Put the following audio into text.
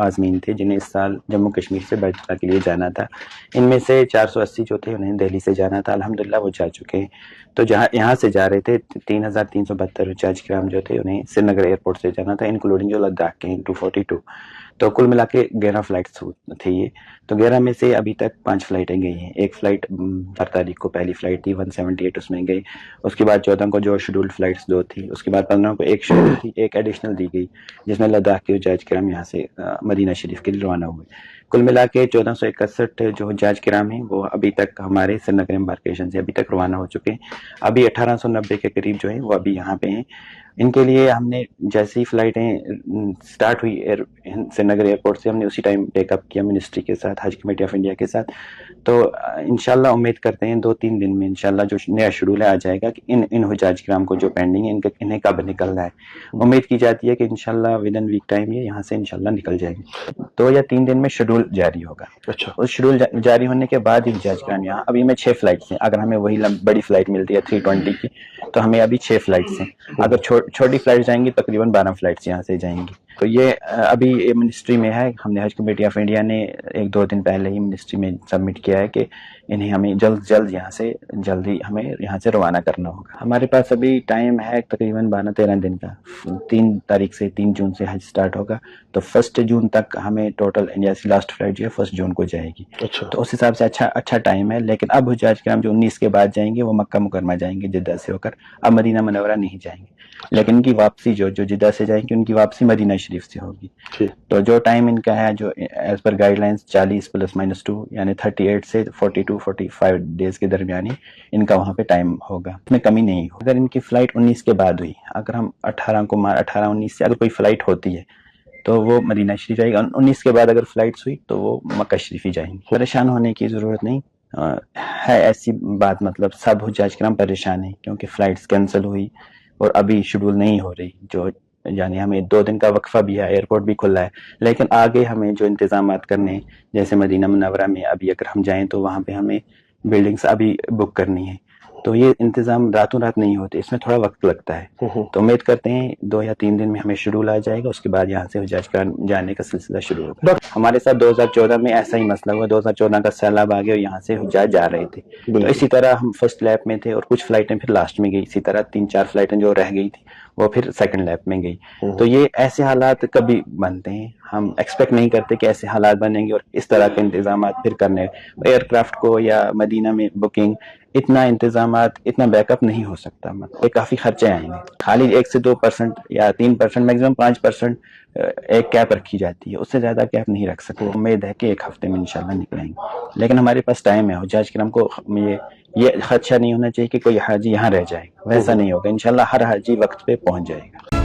عازمین تھے جنہیں اس سال جموں کشمیر سے بیت اللہ کے لیے جانا تھا. ان میں سے 480 جو تھے انہیں دہلی سے جانا تھا. الحمدللہ وہ جا چکے ہیں. تو جہاں یہاں سے جا رہے تھے 3372 حجاج کرام جو تھے انہیں سری نگر ایئرپورٹ سے جانا تھا، انکلوڈنگ جو لداخ کے ہیں 242. تو کل ملا کے 11 فلائٹس تھے یہ. تو 11 میں سے ابھی تک 5 فلائٹیں گئی ہیں. ایک فلائٹ 4 تاریخ کو پہلی فلائٹ تھی 178 اس میں گئی. اس کے بعد 14 کو جو شیڈولڈ فلائٹس 2 تھی. اس کے بعد 15 کو ایک شیڈول تھی، ایک ایڈیشنل دی گئی جس میں لداخ کے حجاج کرام یہاں سے مدینہ شریف کے لیے روانہ ہوئے. کل ملا کے 1461 جو حجاج کرام ہیں وہ ابھی تک ہمارے سری نگر امبارکیشن سے ابھی تک روانہ ہو چکے ہیں. ابھی 1890 کے قریب جو ہیں وہ ابھی یہاں پہ ہیں. ان کے لیے ہم نے جیسی ہی فلائٹیں سٹارٹ ہوئی سری نگر ایئرپورٹ سے، ہم نے اسی ٹائم ٹیک اپ کیا منسٹری کے ساتھ، حج کمیٹی آف انڈیا کے ساتھ. تو انشاءاللہ امید کرتے ہیں 2-3 دن میں انشاءاللہ جو نیا شیڈول آ جائے گا کہ ان حجاج کرام کو جو پینڈنگ ہے انہیں کب نکلنا ہے. امید کی جاتی ہے کہ انشاءاللہ ود ان ویک ٹائم یہ یہاں سے انشاءاللہ نکل جائیں گے. 2 یا 3 دن میں شیڈول جاری ہوگا. اچھا، اس شیڈول جاری ہونے کے بعد ہی حجاج کرام یہاں. ابھی میں 6 فلائٹس ہیں. اگر ہمیں وہی بڑی فلائٹ ملتی ہے 320 کی تو ہمیں ابھی 6 فلائٹس ہیں. اگر چھوٹی فلائٹ جائیں گی تقریباً 12 فلائٹس یہاں سے جائیں گی. تو یہ ابھی منسٹری میں ہے. ہم نے حج کمیٹی آف انڈیا نے 1-2 دن پہلے ہی منسٹری میں سبمٹ کیا ہے کہ انہیں ہمیں جلد جلدی ہمیں یہاں سے روانہ کرنا ہوگا. ہمارے پاس ابھی ٹائم ہے تقریباً 12-13 دن کا. 3 تاریخ سے 3 جون سے حج سٹارٹ ہوگا تو 1 جون تک ہمیں ٹوٹل انڈیا سے لاسٹ فلائٹ جو ہے 1 جون کو جائے گی. اچھا، تو اس حساب سے اچھا ٹائم ہے. لیکن اب حجاج کرام جو 19 کے بعد جائیں گے وہ مکہ مکرمہ جائیں گے جدہ سے ہو کر. اب مدینہ منورہ نہیں جائیں گے. لیکن ان کی واپسی جو جدہ سے جائیں گے ان کی واپسی مدینہ شریف سے ہوگی. تو جو ٹائم ان کا ہے جو ایز پر گائیڈ لائنس 40 ± 2 یعنی 38 سے 42-45 ڈیز کے درمیان ہی ان کا وہاں پہ ٹائم ہوگا. اس میں کمی نہیں ہوگی. اگر ان کی فلائٹ 19 کے بعد ہوئی، اگر ہم 18-19 سے اگر کوئی فلائٹ ہوتی ہے تو وہ مدینہ شریف جائے گا. 19 کے بعد اگر فلائٹس ہوئی تو وہ مکہ شریف ہی جائیں گے. پریشان ہونے کی ضرورت نہیں ہے. ایسی بات مطلب سب حجاج کرام پریشان ہیں کیونکہ فلائٹس کینسل ہوئی اور ابھی شیڈول نہیں ہو رہی. جو یعنی ہمیں 2 دن کا وقفہ بھی ہے، ایئرپورٹ بھی کھلا ہے، لیکن آگے ہمیں جو انتظامات کرنے ہیں جیسے مدینہ منورہ میں ابھی اگر ہم جائیں تو وہاں پہ ہمیں بلڈنگس ابھی بک کرنی ہے. تو یہ انتظام راتوں رات نہیں ہوتے، اس میں تھوڑا وقت لگتا ہے. تو امید کرتے ہیں 2 یا 3 دن میں ہمیں شیڈول آ جائے گا. اس کے بعد یہاں سے حجاج کرام جانے کا سلسلہ شروع ہوگا. ہمارے ساتھ 2014 میں ایسا ہی مسئلہ ہوا. 2014 کا سیلاب آ گیا اور یہاں سے حجاج جا رہے تھے. تو اسی طرح ہم فرسٹ لیپ میں تھے اور کچھ فلائٹیں پھر لاسٹ میں گئی. اسی طرح 3-4 فلائٹیں جو رہ گئی تھی وہ پھر سیکنڈ لیپ میں گئی. تو یہ ایسے حالات کبھی بنتے ہیں. ہم ایکسپیکٹ نہیں کرتے کہ ایسے حالات بنیں گے اور اس طرح کے انتظامات پھر کرنے. ایئر کرافٹ کو یا مدینہ میں بکنگ اتنا انتظامات اتنا بیک اپ نہیں ہو سکتا. یہ کافی خرچے آئیں گے. خالی 1 سے 2% یا 3%، میکسیمم 5% ایک کیپ رکھی جاتی ہے. اس سے زیادہ کیپ نہیں رکھ سکتے. امید ہے کہ 1 ہفتے میں انشاءاللہ نکلیں گے. لیکن ہمارے پاس ٹائم ہے. حجاج کرام کو یہ خدشہ نہیں ہونا چاہیے کہ کوئی حاجی یہاں رہ جائے گا. ویسا نہیں ہوگا. انشاءاللہ ہر حاجی وقت پہ پہنچ جائے گا.